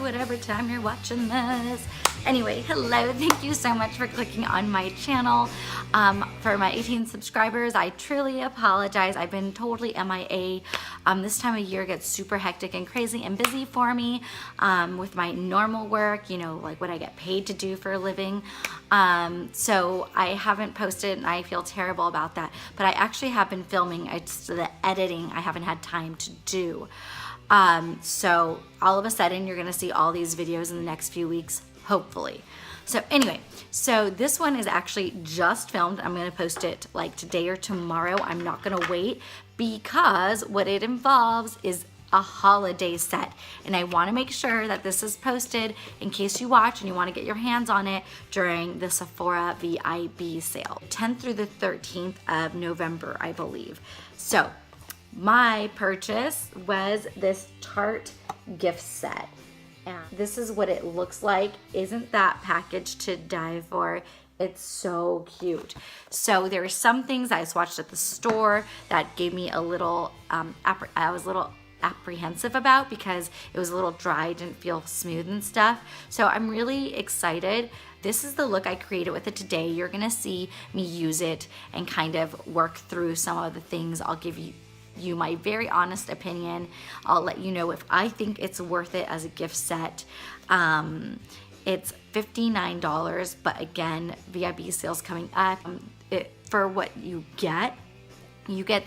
whatever time you're watching this. Anyway, hello, thank you so much for clicking on my channel. For my 18 subscribers, I truly apologize. I've been totally MIA. This time of year gets super hectic and crazy and busy for me with my normal work, you know, like what I get paid to do for a living. So I haven't posted and I feel terrible about that, but I actually have been filming. It's the editing I haven't had time to do. So all of a sudden you're gonna see all these videos in the next few weeks, hopefully. So anyway, so this one is actually just filmed. I'm gonna post it like today or tomorrow. I'm not gonna wait because what it involves is a holiday set, and I want to make sure that this is posted in case you watch and you want to get your hands on it during the Sephora VIB sale, 10th through the 13th of November, I believe. So my purchase was this Tarte gift set, and this is what it looks like. Isn't that package to die for? It's so cute. So there were some things I swatched at the store that gave me a little, I was a little apprehensive about because it was a little dry, didn't feel smooth and stuff. So I'm really excited. This is the look I created with it today. You're gonna see me use it and kind of work through some of the things. I'll give you my very honest opinion. I'll let you know if I think it's worth it as a gift set. It's $59, but again, VIB sale's coming up. For what you get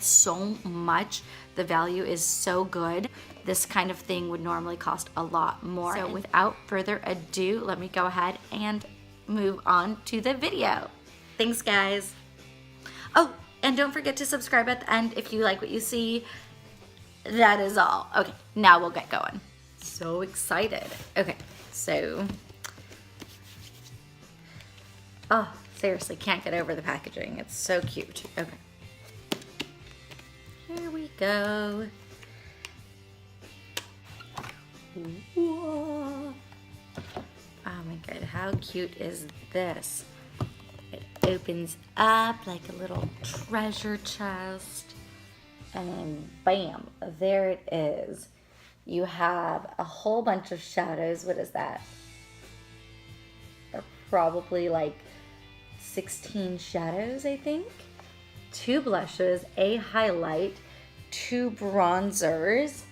so much. The value is so good. This kind of thing would normally cost a lot more. So without further ado, let me go ahead and move on to the video. Thanks, guys. Oh, and don't forget to subscribe at the end if you like what you see. That is all. Okay, now we'll get going. So excited. Okay, so, oh, seriously, can't get over the packaging. It's so cute. Okay. Here we go. Whoa. Oh my god, how cute is this? It opens up like a little treasure chest, and bam, there it is. You have a whole bunch of shadows. What is that? They're probably like 16 shadows, I think. 2 blushes, a highlight, 2 bronzers,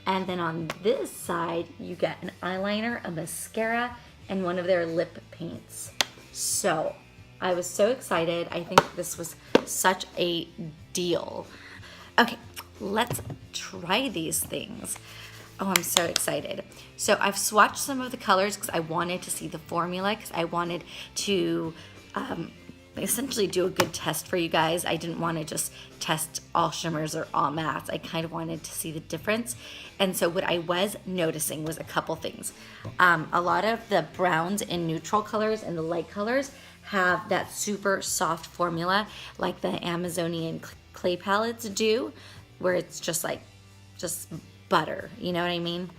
and then on this side you get an eyeliner, a mascara, and one of their lip paints. So I was so excited. I think this was such a deal. Okay, let's try these things. Oh, I'm so excited. So I've swatched some of the colors because I wanted to see the formula, because I wanted to essentially do a good test for you guys. I didn't want to just test all shimmers or all mattes. I kind of wanted to see the difference. And so what I was noticing was a couple things. A lot of the browns and neutral colors and the light colors have that super soft formula like the Amazonian clay palettes do, where it's just butter, you know what I mean?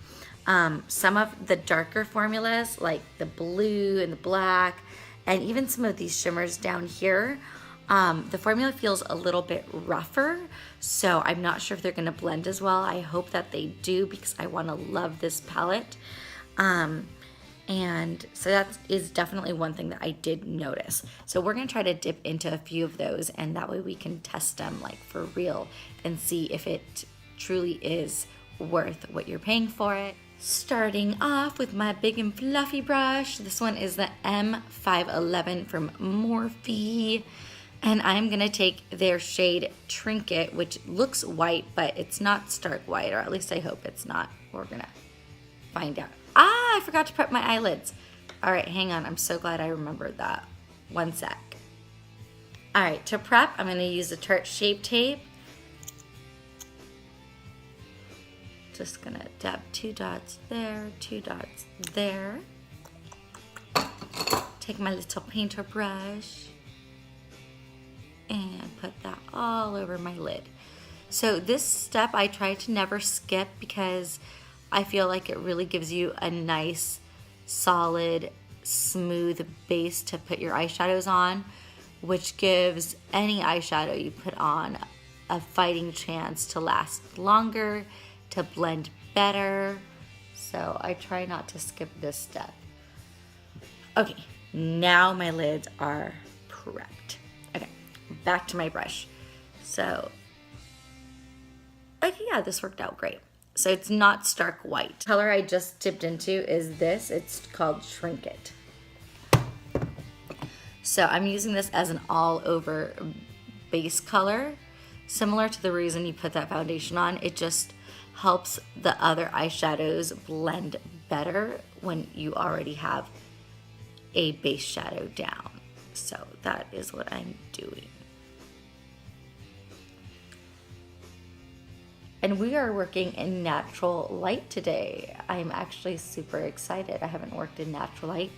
Some of the darker formulas like the blue and the black, and even some of these shimmers down here, the formula feels a little bit rougher, so I'm not sure if they're gonna blend as well. I hope that they do because I wanna love this palette. And so that is definitely one thing that I did notice. So we're gonna try to dip into a few of those, and that way we can test them like for real and see if it truly is worth what you're paying for it. Starting off with my big and fluffy brush. This one is the M511 from Morphe. And I'm gonna take their shade Trinket, which looks white, but it's not stark white, or at least I hope it's not. We're gonna find out. Ah, I forgot to prep my eyelids. All right, hang on, I'm so glad I remembered that. One sec. All right, to prep, I'm gonna use the Tarte Shape Tape. Just gonna dab 2 dots there, 2 dots there. Take my little painter brush and put that all over my lid. So this step I try to never skip because I feel like it really gives you a nice, solid, smooth base to put your eyeshadows on, which gives any eyeshadow you put on a fighting chance to last longer, to blend better. So I try not to skip this step. Okay, now my lids are prepped. Okay, back to my brush. So, okay, yeah, this worked out great. So it's not stark white. The color I just dipped into is this. It's called Shrink It. So I'm using this as an all over base color. Similar to the reason you put that foundation on, it just helps the other eyeshadows blend better when you already have a base shadow down. So that is what I'm doing. And we are working in natural light today. I'm actually super excited. I haven't worked in natural light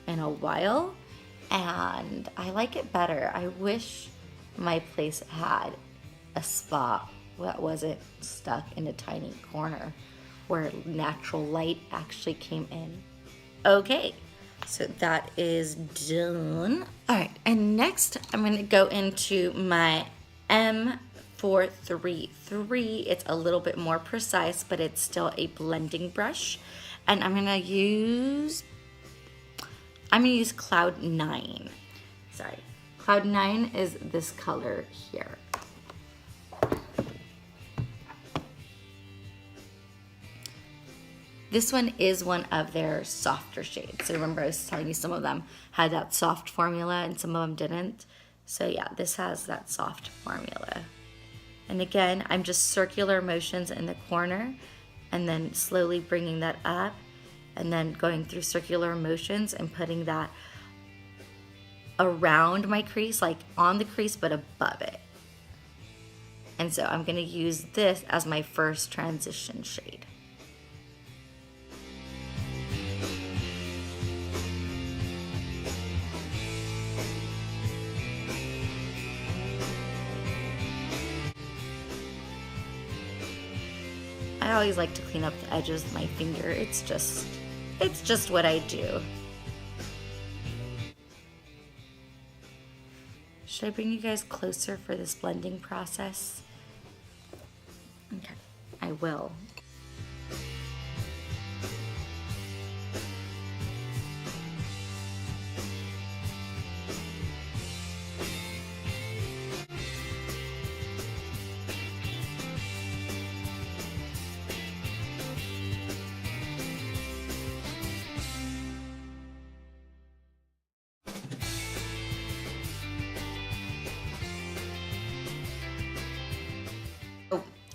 in a while, and I like it better. I wish my place had a spot that wasn't stuck in a tiny corner where natural light actually came in. Okay, so that is done. All right, and next I'm gonna go into my M433. It's a little bit more precise, but it's still a blending brush. And I'm gonna use Cloud 9. Sorry, Cloud 9 is this color here. This one is one of their softer shades. So remember I was telling you some of them had that soft formula and some of them didn't. So yeah, this has that soft formula. And again, I'm just circular motions in the corner and then slowly bringing that up and then going through circular motions and putting that around my crease, like on the crease but above it. And so I'm gonna use this as my first transition shade. I always like to clean up the edges with my finger. It's just what I do. Should I bring you guys closer for this blending process? Okay, I will.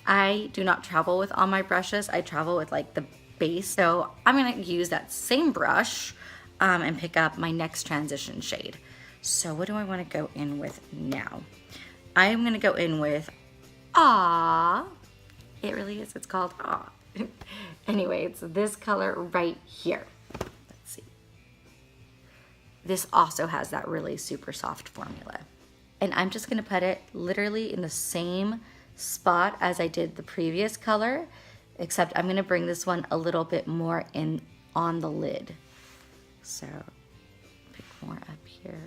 I do not travel with all my brushes. I travel with like the base. So I'm gonna use that same brush and pick up my next transition shade. So what do I wanna go in with now? I'm gonna go in with Aw. It really is, it's called Aw. Anyway, it's this color right here. Let's see. This also has that really super soft formula. And I'm just gonna put it literally in the same spot as I did the previous color, except I'm gonna bring this one a little bit more in on the lid. So pick more up here.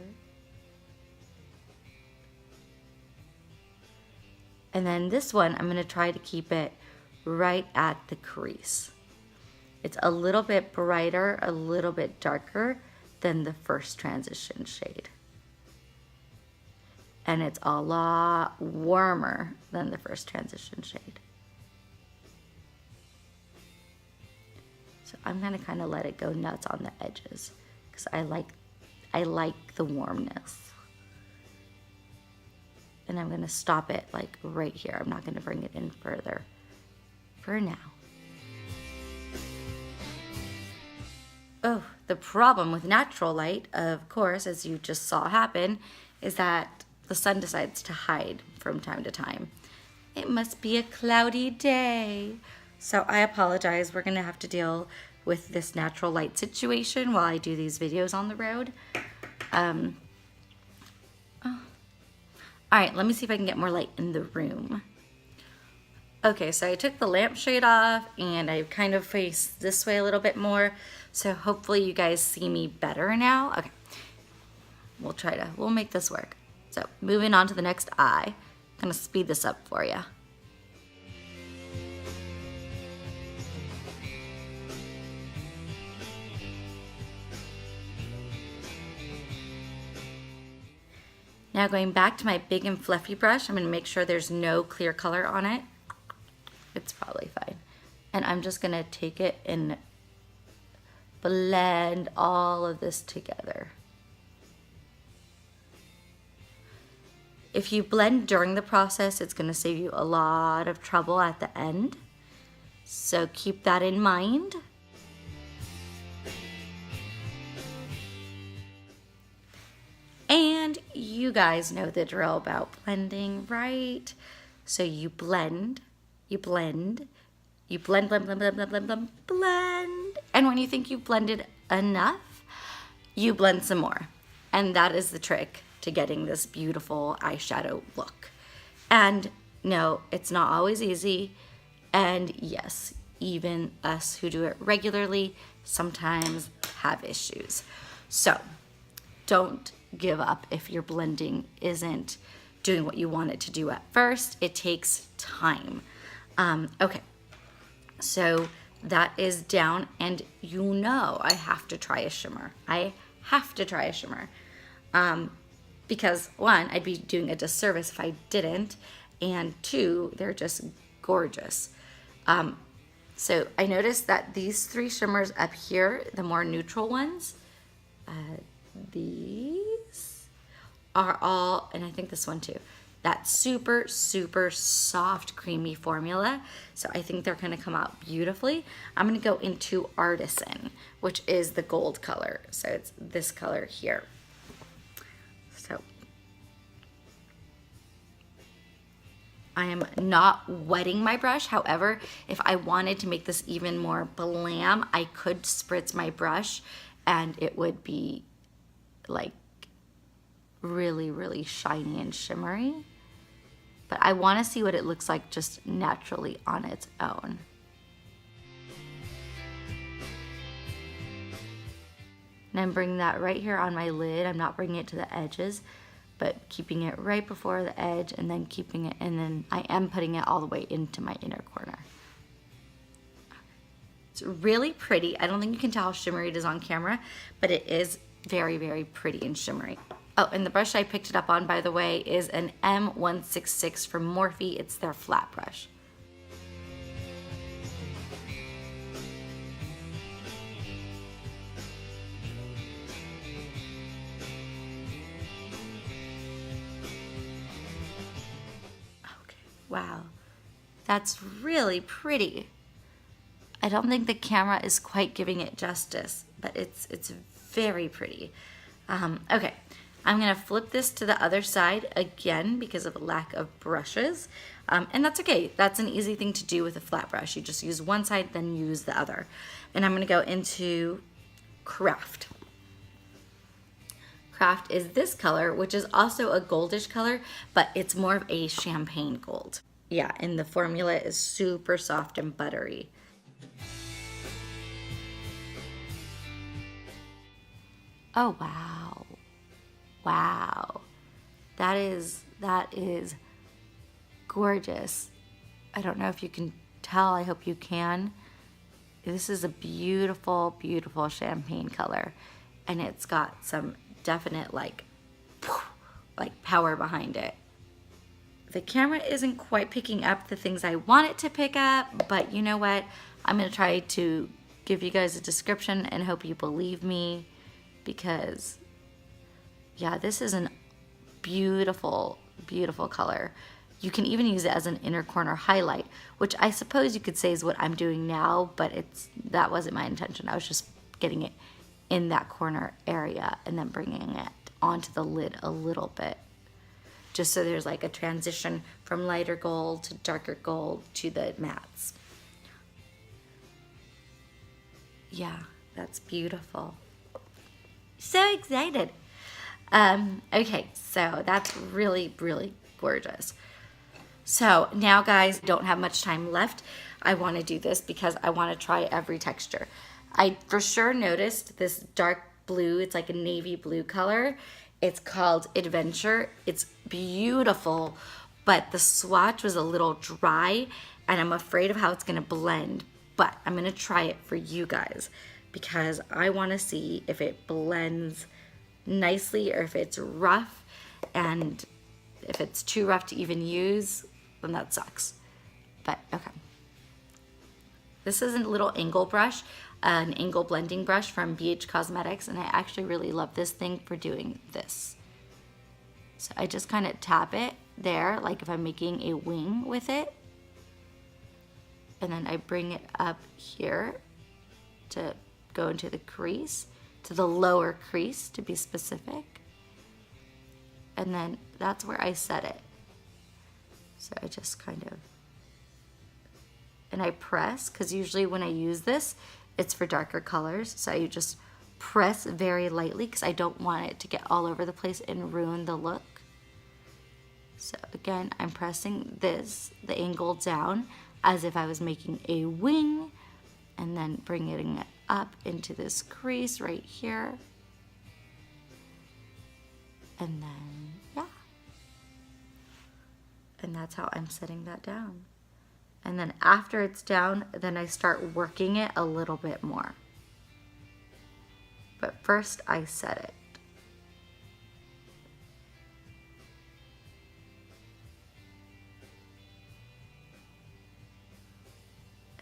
And then this one, I'm gonna try to keep it right at the crease. It's a little bit brighter, a little bit darker than the first transition shade. And it's a lot warmer than the first transition shade. So I'm gonna kind of let it go nuts on the edges because I like the warmness. And I'm gonna stop it like right here. I'm not gonna bring it in further for now. Oh, the problem with natural light, of course, as you just saw happen, is that the sun decides to hide from time to time. It must be a cloudy day. So I apologize. We're gonna have to deal with this natural light situation while I do these videos on the road. All right, let me see if I can get more light in the room. Okay, so I took the lampshade off and I kind of faced this way a little bit more. So hopefully you guys see me better now. Okay, we'll make this work. So moving on to the next eye. I'm gonna speed this up for you. Now going back to my big and fluffy brush, I'm gonna make sure there's no clear color on it. It's probably fine. And I'm just gonna take it and blend all of this together. If you blend during the process, it's gonna save you a lot of trouble at the end. So keep that in mind. And you guys know the drill about blending, right? So you blend, you blend, you blend, blend, blend, blend, blend, blend, blend, blend. And when you think you've blended enough, you blend some more. And that is the trick to getting this beautiful eyeshadow look. And no, it's not always easy. And yes, even us who do it regularly sometimes have issues. So don't give up if your blending isn't doing what you want it to do at first. It takes time. Okay, so that is down, and you know I have to try a shimmer. I have to try a shimmer. Because one, I'd be doing a disservice if I didn't, and two, they're just gorgeous. So I noticed that these three shimmers up here, the more neutral ones, these are all, and I think this one too, that super, super soft, creamy formula. So I think they're gonna come out beautifully. I'm gonna go into Artisan, which is the gold color. So it's this color here. So I am not wetting my brush. However, if I wanted to make this even more blam, I could spritz my brush and it would be like really, really shiny and shimmery. But I want to see what it looks like just naturally on its own. And I'm bringing that right here on my lid. I'm not bringing it to the edges, but keeping it right before the edge, and then keeping it, and then I am putting it all the way into my inner corner. It's really pretty. I don't think you can tell how shimmery it is on camera, but it is very, very pretty and shimmery. Oh, and the brush I picked it up on, by the way, is an M166 from Morphe. It's their flat brush. Okay, wow, that's really pretty. I don't think the camera is quite giving it justice, but it's very pretty. Okay, I'm gonna flip this to the other side again because of a lack of brushes. And that's okay, that's an easy thing to do with a flat brush. You just use one side, then use the other. And I'm gonna go into Craft. Craft is this color, which is also a goldish color, but it's more of a champagne gold. Yeah, and the formula is super soft and buttery. Oh, wow. Wow. That is gorgeous. I don't know if you can tell. I hope you can. This is a beautiful, beautiful champagne color. And it's got some definite like power behind it. The camera isn't quite picking up the things I want it to pick up, but you know what? I'm gonna try to give you guys a description and hope you believe me, because yeah, this is a beautiful, beautiful color. You can even use it as an inner corner highlight, which I suppose you could say is what I'm doing now, but that wasn't my intention. I was just getting it in that corner area and then bringing it onto the lid a little bit, just so there's like a transition from lighter gold to darker gold to the mattes. Yeah, that's beautiful. So excited. Okay, so that's really, really gorgeous. So now guys, don't have much time left. I want to do this because I want to try every texture. I for sure noticed this dark blue. It's like a navy blue color. It's called Adventure. It's beautiful, but the swatch was a little dry and I'm afraid of how it's gonna blend, but I'm gonna try it for you guys because I wanna see if it blends nicely or if it's rough and if it's too rough to even use, then that sucks. But okay. This is a little angle brush, an angle blending brush from BH Cosmetics, and I actually really love this thing for doing this. So I just kind of tap it there, like if I'm making a wing with it. And then I bring it up here to go into the crease, to the lower crease to be specific. And then that's where I set it. So I just kind of, and I press, because usually when I use this, it's for darker colors. So I just press very lightly because I don't want it to get all over the place and ruin the look. So again, I'm pressing this, the angle down, as if I was making a wing, and then bringing it up into this crease right here. And then, yeah. And that's how I'm setting that down. And then after it's down, then I start working it a little bit more. But first I set it.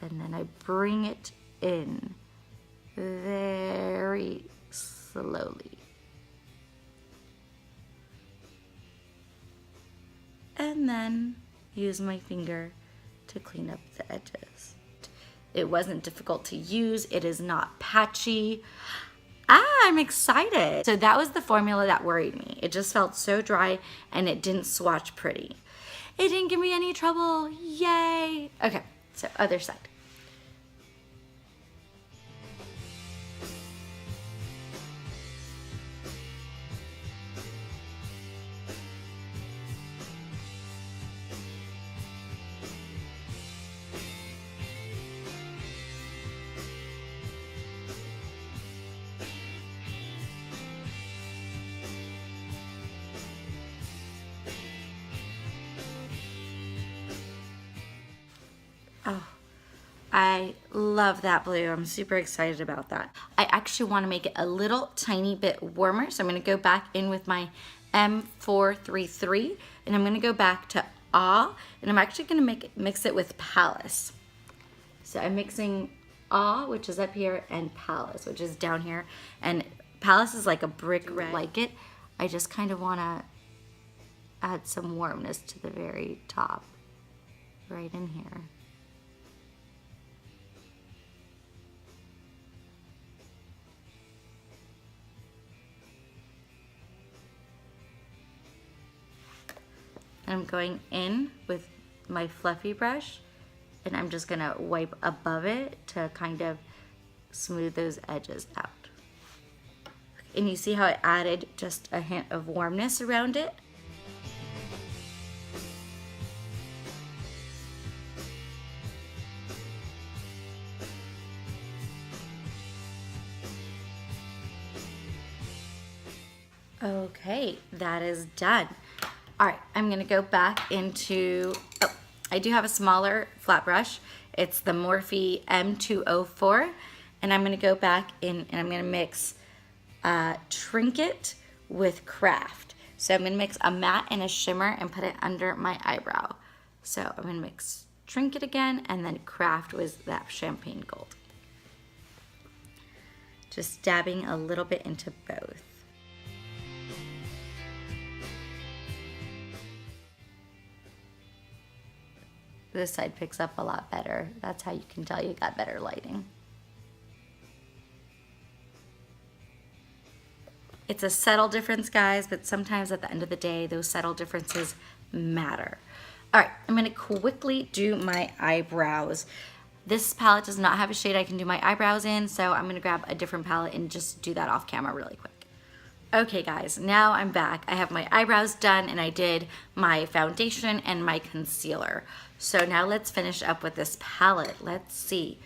And then I bring it in very slowly. And then use my finger to clean up the edges. It wasn't difficult to use. It is not patchy. I'm excited. So that was the formula that worried me. It just felt so dry and it didn't swatch pretty. It didn't give me any trouble. Yay. Okay, so other side. Oh, I love that blue. I'm super excited about that. I actually want to make it a little tiny bit warmer. So I'm going to go back in with my M433 and I'm going to go back to Ah, and I'm actually going to mix it with Palace. So I'm mixing Ah, which is up here, and Palace, which is down here. And Palace is like a brick red. Like it. I just kind of want to add some warmness to the very top, right in here. I'm going in with my fluffy brush and I'm just gonna wipe above it to kind of smooth those edges out. And you see how I added just a hint of warmness around it? Okay, that is done. All right, I'm gonna go back into, oh, I do have a smaller flat brush. It's the Morphe M204, and I'm gonna go back in and I'm gonna mix Trinket with Craft. So I'm gonna mix a matte and a shimmer and put it under my eyebrow. So I'm gonna mix Trinket again, and then Craft with that champagne gold. Just dabbing a little bit into both. This side picks up a lot better. That's how you can tell you got better lighting. It's a subtle difference, guys, but sometimes at the end of the day, those subtle differences matter. All right, I'm gonna quickly do my eyebrows. This palette does not have a shade I can do my eyebrows in, so I'm gonna grab a different palette and just do that off camera really quick. Okay guys, now I'm back. I have my eyebrows done and I did my foundation and my concealer. So now let's finish up with this palette. Let's see.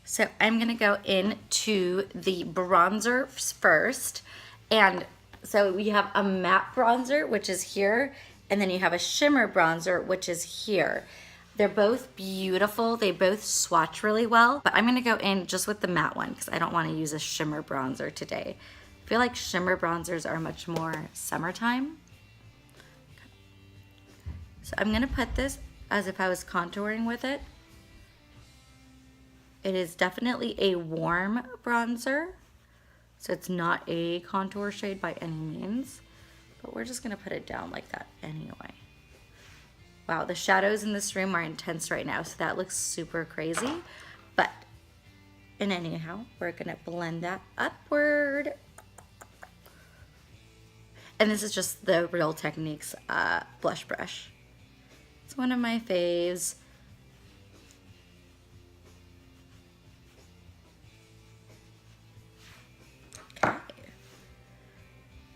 So I'm gonna go into the bronzers first. And so we have a matte bronzer, which is here, and then you have a shimmer bronzer, which is here. They're both beautiful. They both swatch really well, but I'm gonna go in just with the matte one because I don't wanna use a shimmer bronzer today. I feel like shimmer bronzers are much more summertime. So I'm gonna put this as if I was contouring with it. It is definitely a warm bronzer, so it's not a contour shade by any means, but we're just gonna put it down like that anyway. Wow, the shadows in this room are intense right now, so that looks super crazy, but anyhow, we're gonna blend that upward. And this is just the Real Techniques blush brush. It's one of my faves. Okay.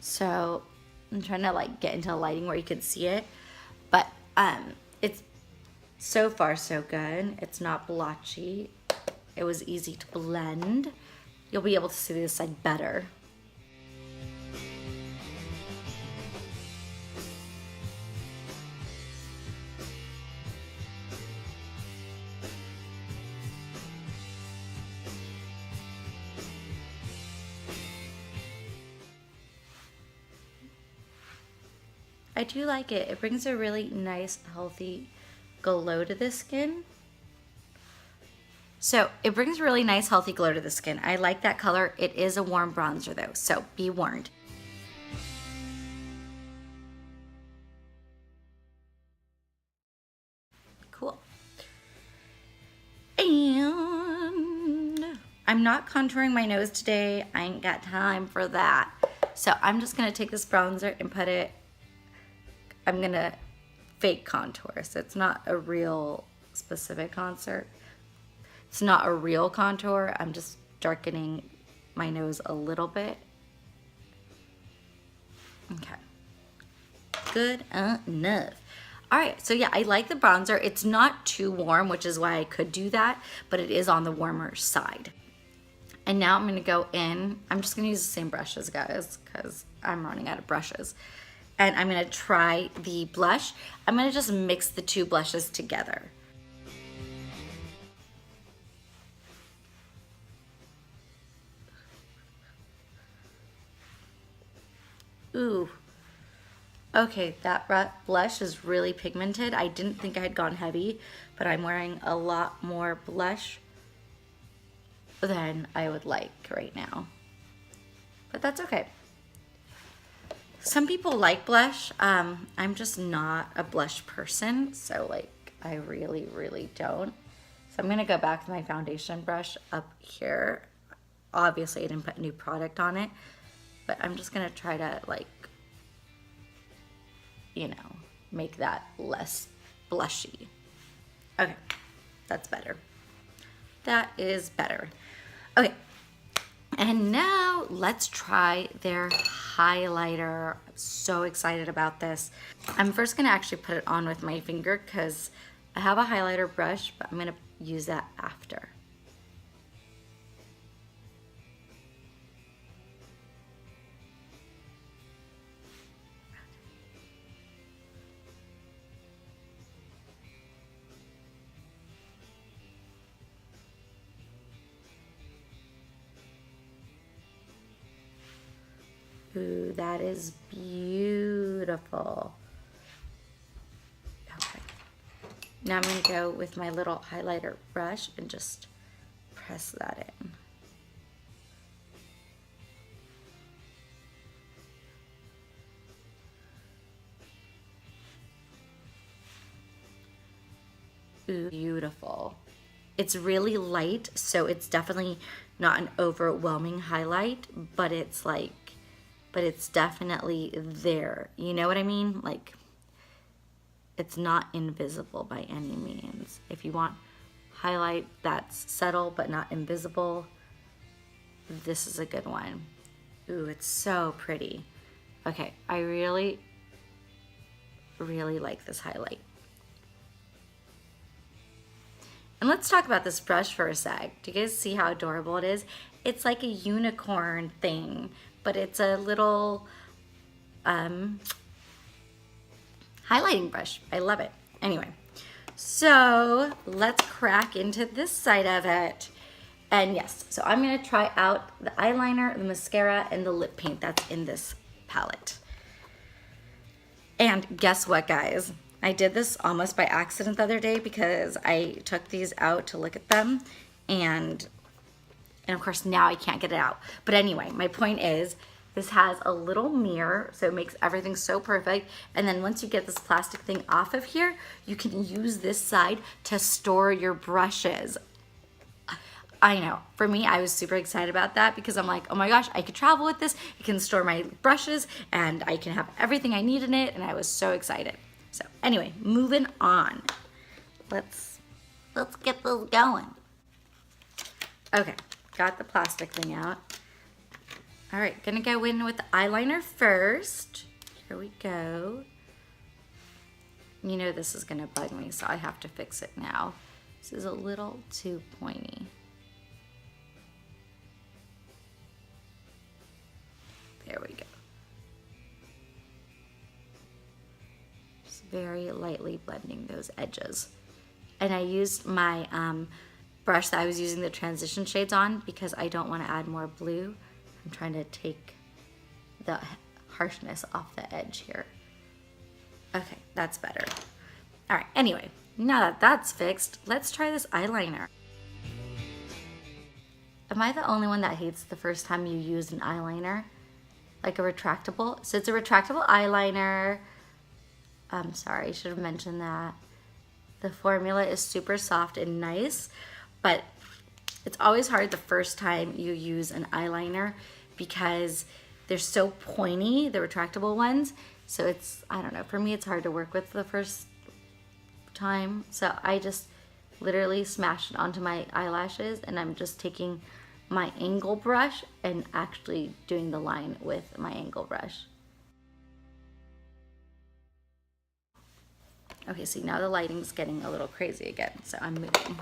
So I'm trying to like get into lighting where you can see it, but it's so far so good. It's not blotchy. It was easy to blend. You'll be able to see this side better. I do like it. It brings a really nice, healthy glow to the skin. So it brings a really nice, healthy glow to the skin. I like that color. It is a warm bronzer though, so be warned. Cool. And I'm not contouring my nose today. I ain't got time for that. So I'm just gonna take this bronzer and put it, I'm gonna fake contour. So it's not a real specific contour. It's not a real contour. I'm just darkening my nose a little bit. Okay, good enough. All right, so yeah, I like the bronzer. It's not too warm, which is why I could do that, but it is on the warmer side. And now I'm gonna go in, I'm just gonna use the same brushes, guys, because I'm running out of brushes. And I'm gonna try the blush. I'm gonna just mix the two blushes together. Ooh. Okay, that blush is really pigmented. I didn't think I had gone heavy, but I'm wearing a lot more blush than I would like right now. But that's okay. Some people like blush. I'm just not a blush person, so like I really, really don't. So I'm gonna go back to my foundation brush up here. Obviously I didn't put new product on it, but I'm just gonna try to like, you know, make that less blushy. Okay, that's better. That is better. Okay, and now let's try their highlighter. I'm so excited about this. I'm first gonna actually put it on with my finger because I have a highlighter brush, but I'm gonna use that after. Ooh, that is beautiful. Okay. Now I'm going to go with my little highlighter brush and just press that in. Ooh, beautiful. It's really light, so it's definitely not an overwhelming highlight, but it's like, but it's definitely there. You know what I mean? Like, it's not invisible by any means. If you want highlight that's subtle but not invisible, this is a good one. Ooh, it's so pretty. Okay, I really, really like this highlight. And let's talk about this brush for a sec. Do you guys see how adorable it is? It's like a unicorn thing, but it's a little highlighting brush. I love it. Anyway, so let's crack into this side of it. And yes, so I'm gonna try out the eyeliner, the mascara, and the lip paint that's in this palette. And guess what, guys? I did this almost by accident the other day because I took these out to look at them, and of course now I can't get it out. But anyway, my point is, this has a little mirror, so it makes everything so perfect. And then once you get this plastic thing off of here, you can use this side to store your brushes. I know, for me, I was super excited about that because I'm like, oh my gosh, I could travel with this. I can store my brushes and I can have everything I need in it. And I was so excited. So anyway, moving on. Let's get this going. Okay, got the plastic thing out. All right, gonna go in with the eyeliner first. Here we go. You know this is gonna bug me, so I have to fix it now. This is a little too pointy. There we go. Just very lightly blending those edges. And I used my brush that I was using the transition shades on because I don't want to add more blue. I'm trying to take the harshness off the edge here. Okay, that's better. All right, anyway, now that that's fixed, let's try this eyeliner. Am I the only one that hates the first time you use an eyeliner? Like a retractable? So it's a retractable eyeliner. I'm sorry, I should have mentioned that. The formula is super soft and nice, but it's always hard the first time you use an eyeliner because they're so pointy, the retractable ones. So it's, I don't know, for me it's hard to work with the first time. So I just literally smashed it onto my eyelashes and I'm just taking my angle brush and actually doing the line with my angle brush. Okay, see now the lighting's getting a little crazy again, so I'm moving.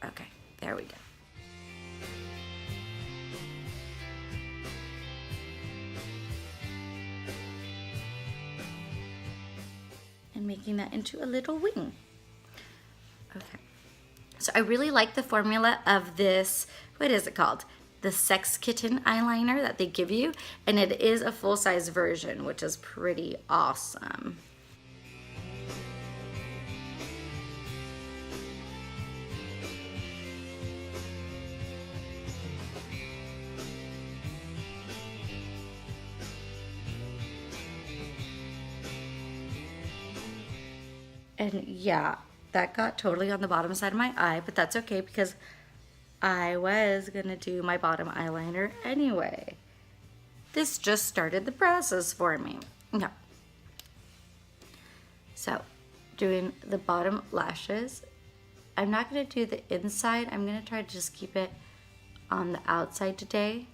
Okay, there we go. And making that into a little wing. Okay. So I really like the formula of this, what is it called? The Sex Kitten eyeliner that they give you. And it is a full-size version, which is pretty awesome. And yeah, that got totally on the bottom side of my eye, but that's okay because I was gonna do my bottom eyeliner anyway. This just started the process for me. Okay. So, doing the bottom lashes. I'm not gonna do the inside. I'm gonna try to just keep it on the outside today.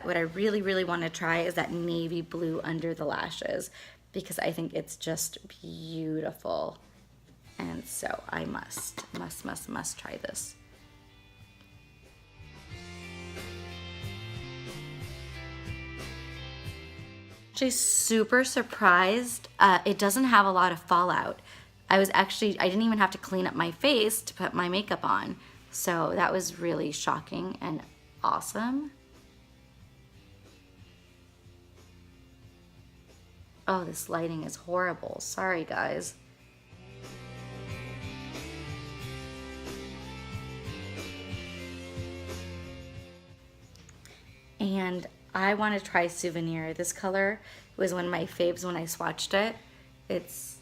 What I really, really want to try is that navy blue under the lashes because I think it's just beautiful. And so I must try this. Actually super surprised. It doesn't have a lot of fallout. I didn't even have to clean up my face to put my makeup on. So that was really shocking and awesome. Oh, this lighting is horrible. Sorry, guys. And I want to try Souvenir. This color was one of my faves when I swatched it. This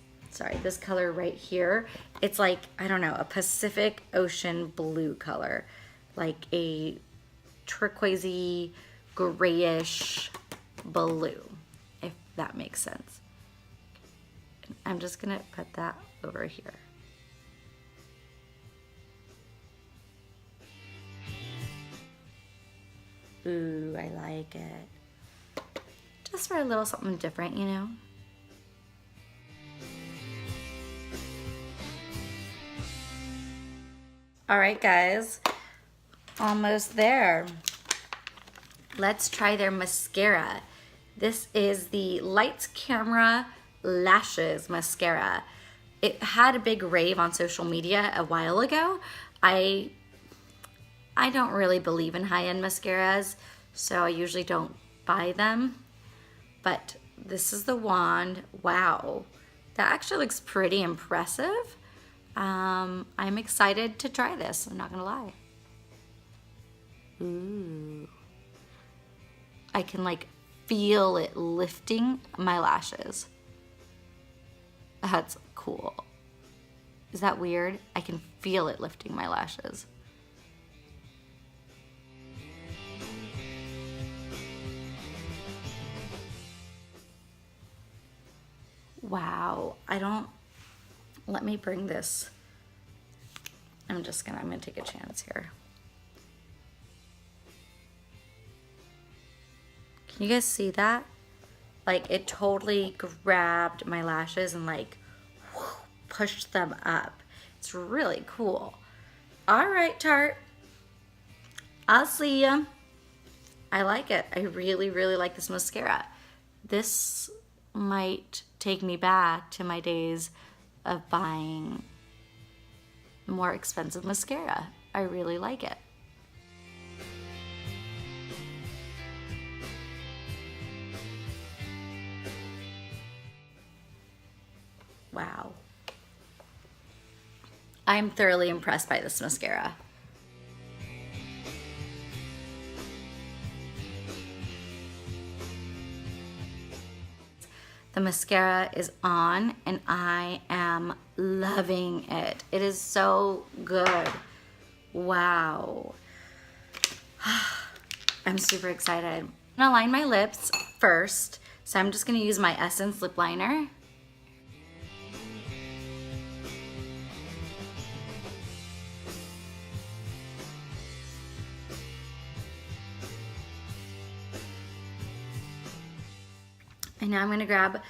color right here. It's like, I don't know, a Pacific Ocean blue color. Like a turquoisey, grayish blue. If that makes sense. I'm just gonna put that over here. Ooh, I like it. Just for a little something different, you know? All right, guys, almost there. Let's try their mascara. This is the Lights Camera Lashes mascara. It had a big rave on social media a while ago. I don't really believe in high-end mascaras, so I usually don't buy them. But this is the wand. Wow, that actually looks pretty impressive. I'm excited to try this, I'm not gonna lie. Ooh. I can like feel it lifting my lashes. That's cool. Is that weird? I can feel it lifting my lashes. Wow, let me bring this. I'm gonna take a chance here. Can you guys see that? Like, it totally grabbed my lashes and like pushed them up. It's really cool. All right, Tarte. I'll see ya. I like it. I really, really like this mascara. This might take me back to my days of buying more expensive mascara. I really like it. Wow. I'm thoroughly impressed by this mascara. The mascara is on and I am loving it. It is so good. Wow. I'm super excited. I'm gonna line my lips first. So I'm just gonna use my Essence lip liner. And now I'm gonna grab,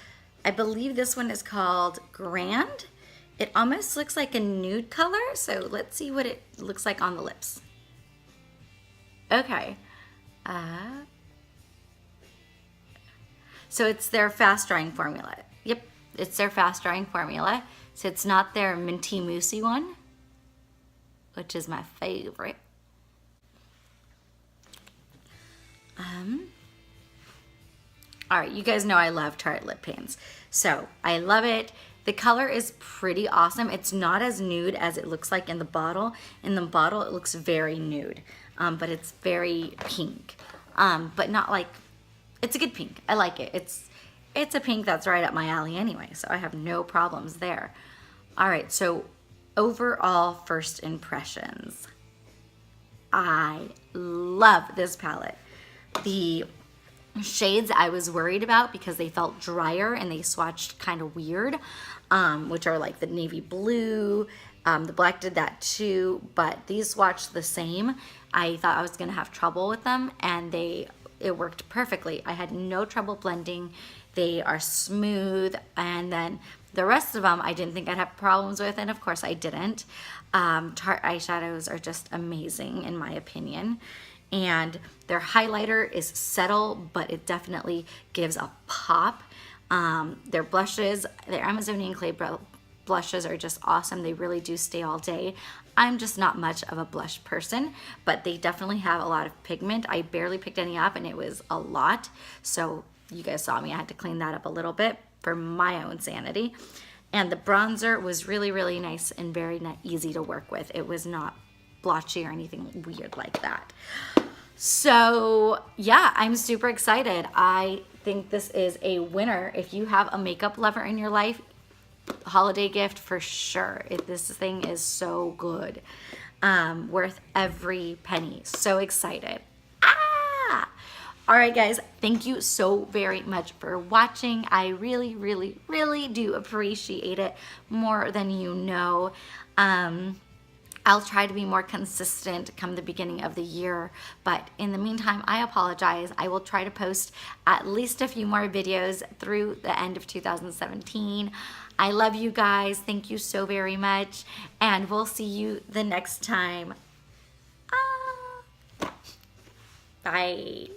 I believe this one is called Grand. It almost looks like a nude color, so let's see what it looks like on the lips. Okay. So it's their fast drying formula. Yep, it's their fast drying formula. So it's not their minty moussey one, which is my favorite. All right, you guys know I love Tarte lip paints. So I love it. The color is pretty awesome. It's not as nude as it looks like in the bottle. In the bottle, it looks very nude, but it's very pink. But not like, it's a good pink. I like it. It's a pink that's right up my alley anyway, so I have no problems there. All right, so overall first impressions. I love this palette. The shades I was worried about because they felt drier and they swatched kind of weird, which are like the navy blue, the black did that too, but these swatched the same. I thought I was gonna have trouble with them and it worked perfectly. I had no trouble blending. They are smooth, and then the rest of them I didn't think I'd have problems with, and of course I didn't. Tarte eyeshadows are just amazing in my opinion. And their highlighter is subtle, but it definitely gives a pop. Their blushes, their Amazonian clay blushes are just awesome. They really do stay all day. I'm just not much of a blush person, but they definitely have a lot of pigment. I barely picked any up and it was a lot. So you guys saw me, I had to clean that up a little bit for my own sanity. And the bronzer was really, really nice and very easy to work with. It was not blotchy or anything weird like that. So yeah, I'm super excited. I think this is a winner. If you have a makeup lover in your life, holiday gift for sure. This thing is so good. Worth every penny. So excited. All right, guys, thank you so very much for watching. I really, really, really do appreciate it more than you know. I'll try to be more consistent come the beginning of the year, but in the meantime, I apologize. I will try to post at least a few more videos through the end of 2017. I love you guys. Thank you so very much, and we'll see you the next time. Bye.